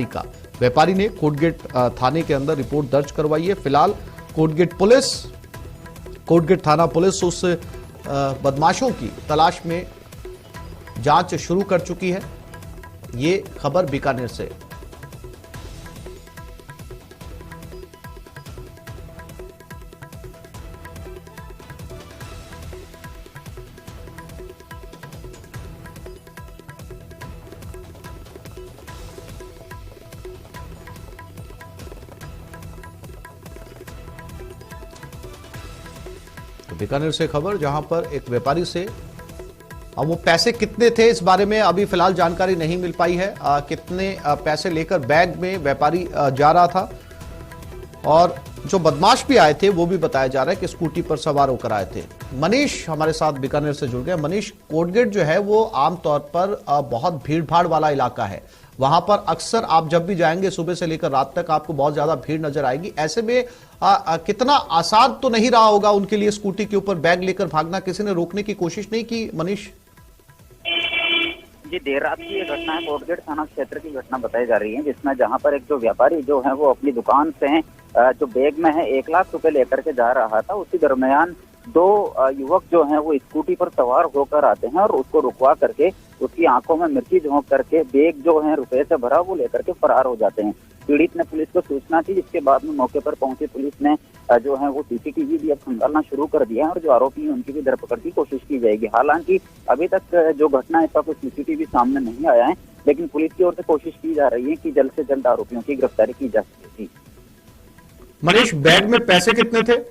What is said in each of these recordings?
का व्यापारी ने कोटगेट थाने के अंदर रिपोर्ट दर्ज करवाई है। फिलहाल कोटगेट थाना पुलिस उस बदमाशों की तलाश में जांच शुरू कर चुकी है। ये खबर बीकानेर से। तो बीकानेर से खबर, जहां पर एक व्यापारी से अब वो पैसे कितने थे इस बारे में अभी फिलहाल जानकारी नहीं मिल पाई है। कितने पैसे लेकर बैग में व्यापारी जा रहा था, और जो बदमाश भी आए थे वो भी बताया जा रहा है कि स्कूटी पर सवार होकर आए थे। मनीष हमारे साथ बीकानेर से जुड़ गए। मनीष, कोटगेट जो है वो आमतौर पर बहुत भीड़ भाड़ वाला इलाका है। वहां पर अक्सर आप जब भी जाएंगे सुबह से लेकर रात तक आपको बहुत ज्यादा भीड़ नजर आएगी। ऐसे में कितना आसान तो नहीं रहा होगा उनके लिए स्कूटी के ऊपर बैग लेकर भागना। किसी ने रोकने की कोशिश नहीं की मनीष? जी, देर रात की ये घटना है, कोटगेट थाना क्षेत्र की घटना बताई जा रही है, जिसमें जहां पर एक जो व्यापारी जो है वो अपनी दुकान से जो बैग में है 1 लाख रुपए लेकर के जा रहा था। उसी दरमियान 2 युवक जो हैं वो स्कूटी पर सवार होकर आते हैं और उसको रुकवा करके उसकी आंखों में मिर्ची झोंक करके बैग जो है रुपए से भरा वो लेकर के फरार हो जाते हैं। पीड़ित ने पुलिस को सूचना दी, जिसके बाद में मौके पर पहुंची पुलिस ने जो है वो सीसीटीवी भी अब खंगालना शुरू कर दिया है और जो आरोपी हैं उनकी भी धरपकड़ की कोशिश की जाएगी। हालांकि अभी तक जो घटना है इसका कोई सीसीटीवी सामने नहीं आया है, लेकिन पुलिस की ओर से कोशिश की जा रही है कि जल्द से जल्द आरोपियों की गिरफ्तारी की जा सके। मनीष, बैग में पैसे कितने थे?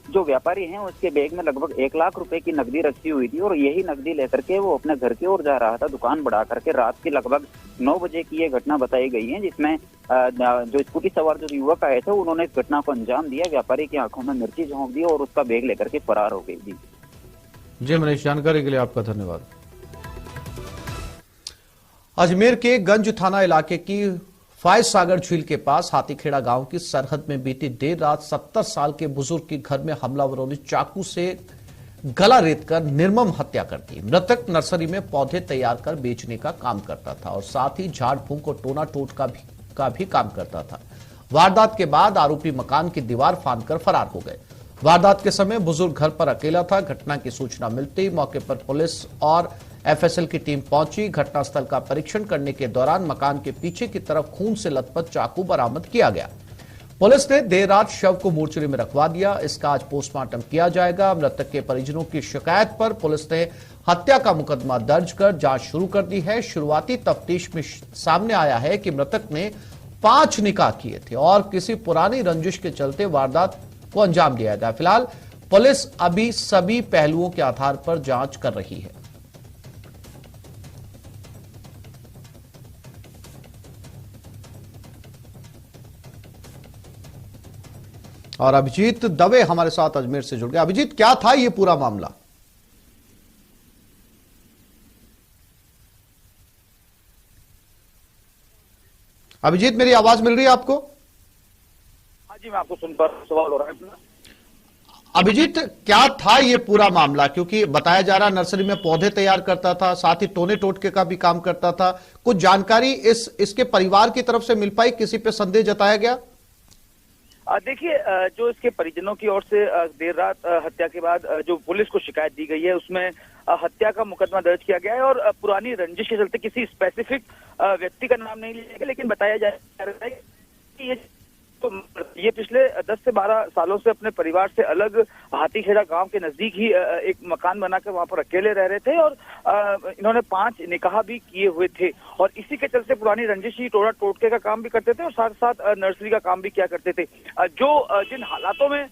जो व्यापारी हैं उसके बैग में लगभग 1 लाख रुपए की नकदी रखी हुई थी और यही नकदी लेकर के वो अपने घर की ओर जा रहा था, दुकान बढ़ा करके। रात के लगभग 9 बजे की ये घटना बताई गई है, जिसमें जो स्कूटी सवार जो युवक आए थे उन्होंने इस घटना को अंजाम दिया। व्यापारी की आंखों में मिर्ची झोंक दी और उसका बैग लेकर के फरार हो गई। जी मनीष, जानकारी के लिए आपका धन्यवाद। अजमेर के गंज थाना इलाके की फायज सागर झील के पास हाथीखेड़ा गांव की सरहद में बीती देर रात 70 साल के बुजुर्ग के घर में हमलावरों ने चाकू से गला रेतकर निर्मम हत्या कर दी। मृतक नर्सरी में पौधे तैयार कर बेचने का काम करता था और साथ ही झाड़ फूंक और टोना टोट का भी काम करता था। वारदात के बाद आरोपी मकान की दीवार फांदकर फरार हो गए। वारदात के समय बुजुर्ग घर पर अकेला था। घटना की सूचना मिलते ही मौके पर पुलिस और एफएसएल की टीम पहुंची। घटनास्थल का परीक्षण करने के दौरान मकान के पीछे की तरफ खून से लथपथ चाकू बरामद किया गया। पुलिस ने देर रात शव को मोर्चरी में रखवा दिया। इसका आज पोस्टमार्टम किया जाएगा। मृतक के परिजनों की शिकायत पर पुलिस ने हत्या का मुकदमा दर्ज कर जांच शुरू कर दी है। शुरुआती तफ्तीश में सामने आया है कि मृतक ने 5 निकाह किए थे और किसी पुरानी रंजिश के चलते वारदात को अंजाम दिया गया। फिलहाल पुलिस अभी सभी पहलुओं के आधार पर जांच कर रही है। और अभिजीत दवे हमारे साथ अजमेर से जुड़ गए। अभिजीत, क्या था ये पूरा मामला? अभिजीत, मेरी आवाज मिल रही है आपको? हाँ जी, मैं आपको सुन पा रहा हूं। सवाल हो रहा है अभिजीत, क्या था ये पूरा मामला? क्योंकि बताया जा रहा नर्सरी में पौधे तैयार करता था, साथ ही टोने टोटके का भी काम करता था। कुछ जानकारी इसके परिवार की तरफ से मिल पाई? किसी पे संदेह जताया गया? देखिए, जो इसके परिजनों की ओर से देर रात हत्या के बाद जो पुलिस को शिकायत दी गई है उसमें हत्या का मुकदमा दर्ज किया गया है और पुरानी रंजिश के चलते किसी स्पेसिफिक व्यक्ति का नाम नहीं लिया गया, लेकिन बताया जा रहा है कि ये पिछले 10 से 12 सालों से अपने परिवार से अलग हाथीखेड़ा गांव के नजदीक ही एक मकान बनाकर वहां पर अकेले रह रहे थे और इन्होंने 5 निकाह भी किए हुए थे और इसी के चलते पुरानी रंजिश ही टोड़ा टोटके का काम भी करते थे और साथ साथ नर्सरी का काम भी किया करते थे। जिन हालातों में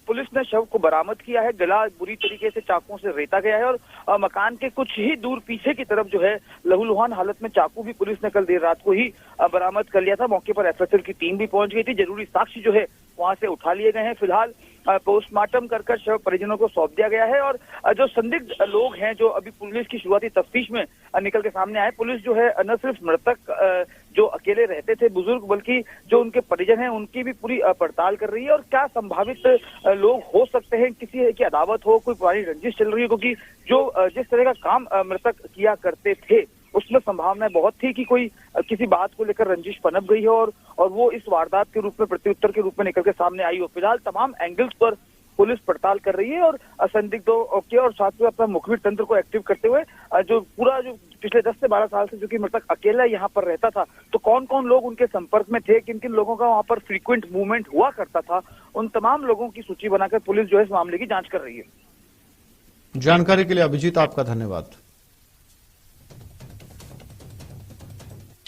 पुलिस ने शव को बरामद किया है, गला बुरी तरीके से चाकुओं से रेता गया है और मकान के कुछ ही दूर पीछे की तरफ जो है लहूलुहान हालत में चाकू भी पुलिस ने कल देर रात को ही बरामद कर लिया था। मौके पर एफएसएल की टीम भी पहुंच गई थी। जरूरी साक्ष्य जो है वहां से उठा लिए गए हैं। फिलहाल पोस्टमार्टम कर शव परिजनों को सौंप दिया गया है और जो संदिग्ध लोग हैं जो अभी पुलिस की शुरुआती तफ्तीश में निकल के सामने आए, पुलिस जो है न सिर्फ मृतक जो अकेले रहते थे बुजुर्ग, बल्कि जो उनके परिजन हैं उनकी भी पूरी पड़ताल कर रही है और क्या संभावित लोग हो सकते हैं, किसी की अदावत हो, कोई पुरानी रंजिश चल रही है, क्योंकि जो जिस तरह का काम मृतक किया करते थे उस उसमें संभावनाएं बहुत थी कि कोई किसी बात को लेकर रंजिश पनप गई है और वो इस वारदात के रूप में प्रत्युत्तर के रूप में निकल के सामने आई हो। फिलहाल तमाम एंगल्स पर पुलिस पड़ताल कर रही है और संदिग्धों के और साथ में अपना मुखबिर तंत्र को एक्टिव करते हुए जो पिछले 10 से 12 साल से जो कि मृतक अकेला यहाँ पर रहता था, तो कौन कौन लोग उनके संपर्क में थे, किन किन लोगों का वहाँ पर फ्रीक्वेंट मूवमेंट हुआ करता था, उन तमाम लोगों की सूची बनाकर पुलिस जो है इस मामले की जांच कर रही है। जानकारी के लिए अभिजीत आपका धन्यवाद।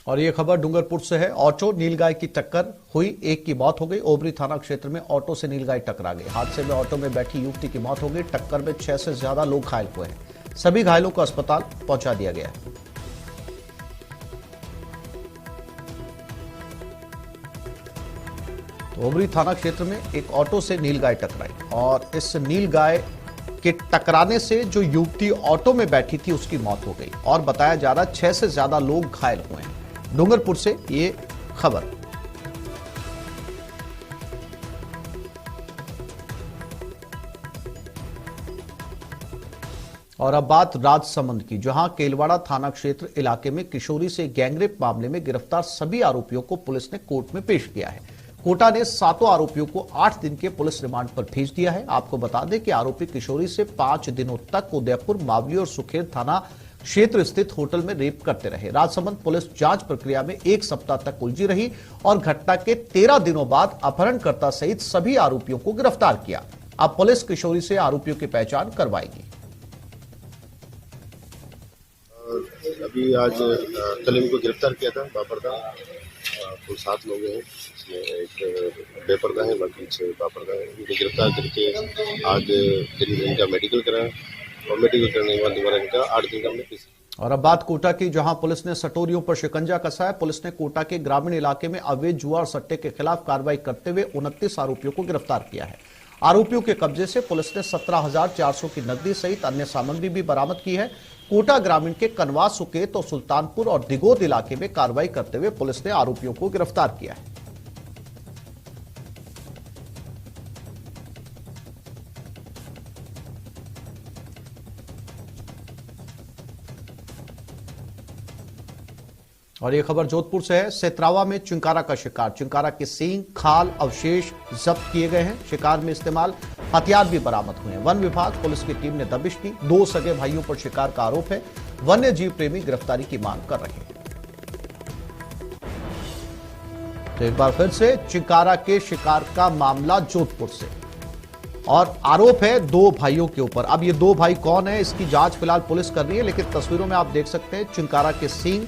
और ये खबर डूंगरपुर से है। ऑटो नीलगाय की टक्कर हुई, एक की मौत हो गई। ओबरी थाना क्षेत्र में ऑटो से नीलगाय टकरा गई। हादसे में ऑटो में बैठी युवती की मौत हो गई। टक्कर में 6 से ज्यादा लोग घायल हुए हैं। सभी घायलों को अस्पताल पहुंचा दिया गया है। तो ओबरी थाना क्षेत्र में एक ऑटो से नीलगाय टकराई और इस नीलगाय के टकराने से जो युवती ऑटो में बैठी थी उसकी मौत हो गई और बताया जा रहा 6 से ज्यादा लोग घायल हुए हैं। डूंगरपुर से ये खबर। और अब बात राजसमंद की, जहां केलवाड़ा थाना क्षेत्र इलाके में किशोरी से गैंगरेप मामले में गिरफ्तार सभी आरोपियों को पुलिस ने कोर्ट में पेश किया है। कोटा ने 7 आरोपियों को 8 दिन के पुलिस रिमांड पर भेज दिया है। आपको बता दें कि आरोपी किशोरी से 5 दिनों तक उदयपुर, मावली और सुखेर थाना क्षेत्र स्थित होटल में रेप करते रहे। राजसमंद पुलिस जांच प्रक्रिया में 1 सप्ताह तक उलझी रही और घटना के 13 दिनों बाद अपहरणकर्ता सहित सभी आरोपियों को गिरफ्तार किया। अब पुलिस किशोरी से आरोपियों की पहचान करवाएगी। अभी आज कल इनको गिरफ्तार किया था बापरदा। कुल 7 लोग हैं, इसमें एक बेपर्दा है, बाकी 6 बापरदा है। इनको गिरफ्तार करके आज दिन में इनका मेडिकल कराया और मेडिकल करने के बाद दोबारा इनका 8 दिन का हमने। और अब बात कोटा की, जहां पुलिस ने सटोरियों पर शिकंजा कसा है। पुलिस ने कोटा के ग्रामीण इलाके में अवैध जुआ और सट्टे के खिलाफ कार्रवाई करते हुए 29 आरोपियों को गिरफ्तार किया है। आरोपियों के कब्जे से पुलिस ने 17,400 की नकदी सहित अन्य सामग्री भी बरामद की है। कोटा ग्रामीण के कनवा, सुकेत और सुल्तानपुर और दिगोद इलाके में कार्रवाई करते हुए पुलिस ने आरोपियों को गिरफ्तार किया है। और यह खबर जोधपुर से है। सेतरावा में चिंकारा का शिकार, चिंकारा के सींग, खाल अवशेष जब्त किए गए हैं। शिकार में इस्तेमाल हथियार भी बरामद हुए हैं। वन विभाग पुलिस की टीम ने दबिश दी। 2 सगे भाइयों पर शिकार का आरोप है। वन्य जीव प्रेमी गिरफ्तारी की मांग कर रहे हैं। तो एक बार फिर से चिंकारा के शिकार का मामला जोधपुर से, और आरोप है 2 भाइयों के ऊपर। अब ये 2 भाई कौन है, इसकी जांच फिलहाल पुलिस कर रही है, लेकिन तस्वीरों में आप देख सकते हैं चिंकारा के सींग,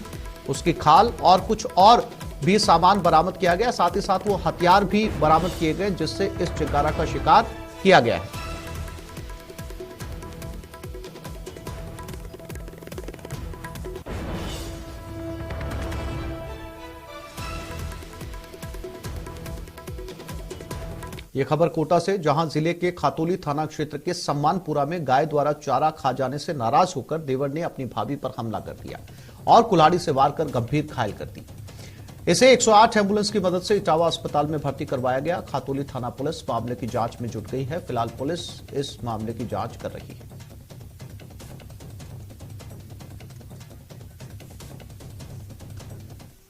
उसकी खाल और कुछ और भी सामान बरामद किया गया। साथ ही साथ वो हथियार भी बरामद किए गए जिससे इस चिंकारा का शिकार किया गया है। ये खबर कोटा से, जहां जिले के खातोली थाना क्षेत्र के सम्मानपुरा में गाय द्वारा चारा खा जाने से नाराज होकर देवर ने अपनी भाभी पर हमला कर दिया और कुल्हाड़ी से वार कर गंभीर घायल कर दी। इसे 108 एम्बुलेंस की मदद से इटावा अस्पताल में भर्ती करवाया गया। खातोली थाना पुलिस मामले की जांच में जुट गई है। फिलहाल पुलिस इस मामले की जांच कर रही है।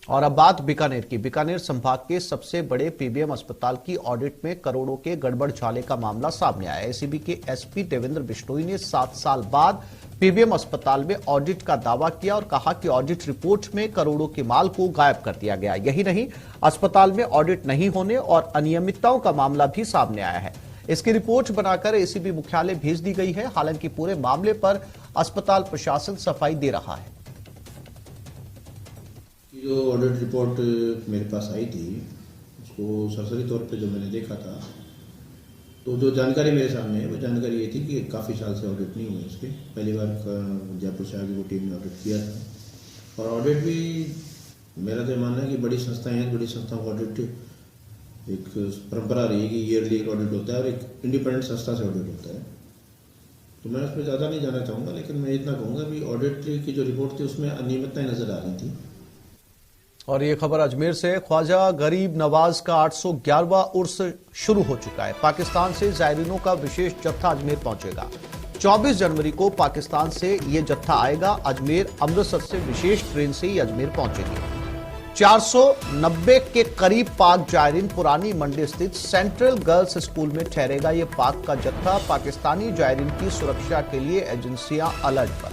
और अब बात बीकानेर की। बीकानेर संभाग के सबसे बड़े पीबीएम अस्पताल की ऑडिट में करोड़ों के गड़बड़ घोटाले का मामला सामने आया। एसीबी के एसपी देवेंद्र बिश्नोई ने 7 साल बाद पीबीएम अस्पताल में ऑडिट का दावा किया और कहा कि ऑडिट रिपोर्ट में करोड़ों के माल को गायब कर दिया गया। यही नहीं, अस्पताल में ऑडिट नहीं होने और अनियमितताओं का मामला भी सामने आया है। इसकी रिपोर्ट बनाकर एसीबी मुख्यालय भेज दी गई है। हालांकि पूरे मामले पर अस्पताल प्रशासन सफाई दे रहा है। जो ऑडिट रिपोर्ट मेरे पास आई थी, उसको सरसरी तौर पे जो मैंने देखा था, तो जो जानकारी मेरे सामने है वो जानकारी ये थी कि काफ़ी साल से ऑडिट नहीं हुए इसके। पहली बार जयपुर से आगे वो टीम ने ऑडिट किया था और ऑडिट भी मेरा तो मानना है कि बड़ी संस्थाएं हैं, बड़ी संस्थाओं का ऑडिट एक परंपरा रही है कि ईयरली एक ऑडिट होता है और एक इंडिपेंडेंट संस्था से ऑडिट होता है। तो मैं उसमें ज़्यादा नहीं जाना चाहूँगा, लेकिन मैं इतना कहूँगा कि ऑडिट की जो रिपोर्ट थी उसमें अनियमितताएं नजर आ रही थी। और ये खबर अजमेर से, ख्वाजा गरीब नवाज का 811वां उर्स शुरू हो चुका है। पाकिस्तान से जायरीनों का विशेष जत्था अजमेर पहुंचेगा। 24 जनवरी को पाकिस्तान से ये जत्था आएगा। अजमेर अमृतसर से विशेष ट्रेन से ही अजमेर पहुंचेंगे। 490 के करीब पाक जायरीन पुरानी मंडी स्थित सेंट्रल गर्ल्स स्कूल में ठहरेगा। ये पाक का जत्था। पाकिस्तानी जायरीन की सुरक्षा के लिए एजेंसियां अलर्ट पर।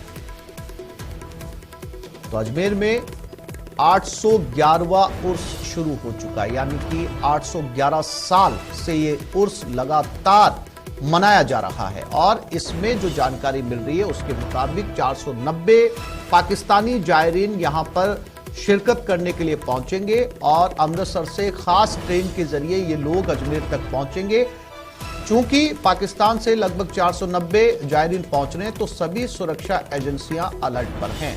तो अजमेर में 811वां उर्स शुरू हो चुका है, यानी कि 811 साल से ये उर्स लगातार मनाया जा रहा है। और इसमें जो जानकारी मिल रही है उसके मुताबिक 490 पाकिस्तानी जायरीन यहां पर शिरकत करने के लिए पहुंचेंगे और अमृतसर से खास ट्रेन के जरिए ये लोग अजमेर तक पहुंचेंगे। चूंकि पाकिस्तान से लगभग 490 जायरीन पहुंच रहे हैं तो सभी सुरक्षा एजेंसियां अलर्ट पर हैं।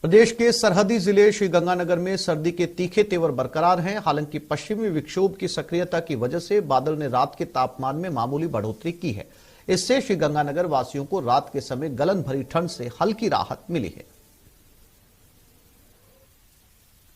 प्रदेश के सरहदी जिले श्रीगंगानगर में सर्दी के तीखे तेवर बरकरार हैं। हालांकि पश्चिमी विक्षोभ की सक्रियता की वजह से बादल ने रात के तापमान में मामूली बढ़ोतरी की है। इससे श्रीगंगानगर वासियों को रात के समय गलन भरी ठंड से हल्की राहत मिली है।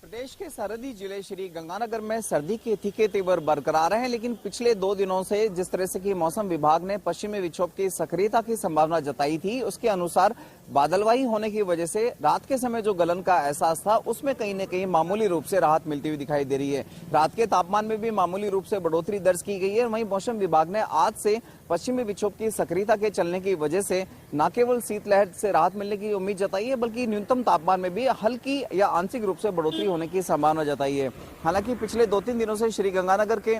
प्रदेश के सरहदी जिले श्री गंगानगर में सर्दी के तीखे तेवर बरकरार हैं, लेकिन पिछले 2 दिनों से जिस तरह से कि मौसम विभाग ने पश्चिमी विक्षोभ की सक्रियता की संभावना जताई थी, उसके अनुसार बादलवाही होने की वजह से रात के समय जो गलन का एहसास था उसमें कहीं न कहीं मामूली रूप से राहत मिलती हुई दिखाई दे रही है। रात के तापमान में भी मामूली रूप से बढ़ोतरी दर्ज की गई है। वहीं मौसम विभाग ने आज से पश्चिमी विक्षोभ की सक्रियता के चलने की वजह से न केवल शीतलहर से राहत मिलने की उम्मीद जताई है, बल्कि न्यूनतम तापमान में भी हल्की या आंशिक रूप से बढ़ोतरी होने की संभावना जताई है। हालांकि पिछले 2-3 दिनों से श्रीगंगानगर के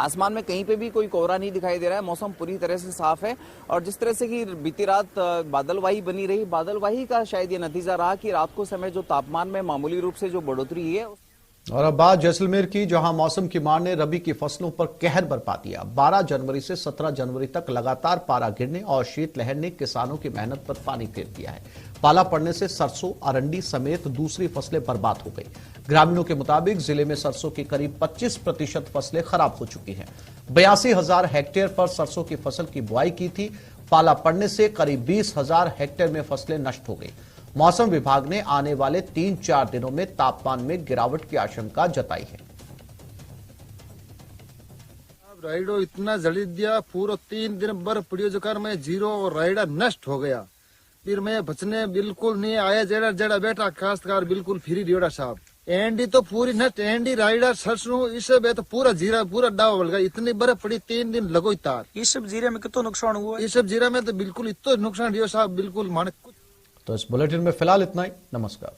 आसमान में कहीं पे भी कोई कोहरा नहीं दिखाई दे रहा है। मौसम पूरी तरह से साफ है और जिस तरह से कि बीती रात बादलवाही बनी रही, बादलवाही का शायद ये नतीजा रहा कि रात को समय जो तापमान में मामूली रूप से जो बढ़ोतरी है। और अब बात जैसलमेर की, जहां मौसम की मार ने रबी की फसलों पर कहर बरपा दिया। 12 जनवरी से 17 जनवरी तक लगातार पारा गिरने और शीतलहर ने किसानों की मेहनत पर पानी फेर दिया है। पाला पड़ने से सरसों, अरंडी समेत दूसरी फसलें बर्बाद हो गई। ग्रामीणों के मुताबिक जिले में सरसों की करीब 25% फसलें खराब हो चुकी हैं। 82,000 हेक्टेयर पर सरसों की फसल की बुआई की थी। पाला पड़ने से करीब 20,000 हेक्टेयर में फसलें नष्ट हो गई। मौसम विभाग ने आने वाले 3-4 दिनों में तापमान में गिरावट की आशंका जताई है। राइडो इतना जड़ी दिया, पूरा 3 दिन बर्फ पड़ी जो कर मैं जीरो और राइडा नष्ट हो गया। फिर मैं बचने बिल्कुल नहीं आया। जड़ा जड़ा बेटा काश्तकार बिल्कुल फ्री डियोड़ा साहब। एंडी तो पूरी नष्ट, एंडी राइडा सरसों इसे बे तो पूरा जीरा पूरा डाव बल गया। इतनी बर्फ पड़ी 3 दिन लगो तार। इस सब जीरे में कितना नुकसान हुआ? इस सब जीरा में तो बिल्कुल इतना नुकसान दियो साहब, बिल्कुल माने। तो इस बुलेटिन में फिलहाल इतना ही। नमस्कार।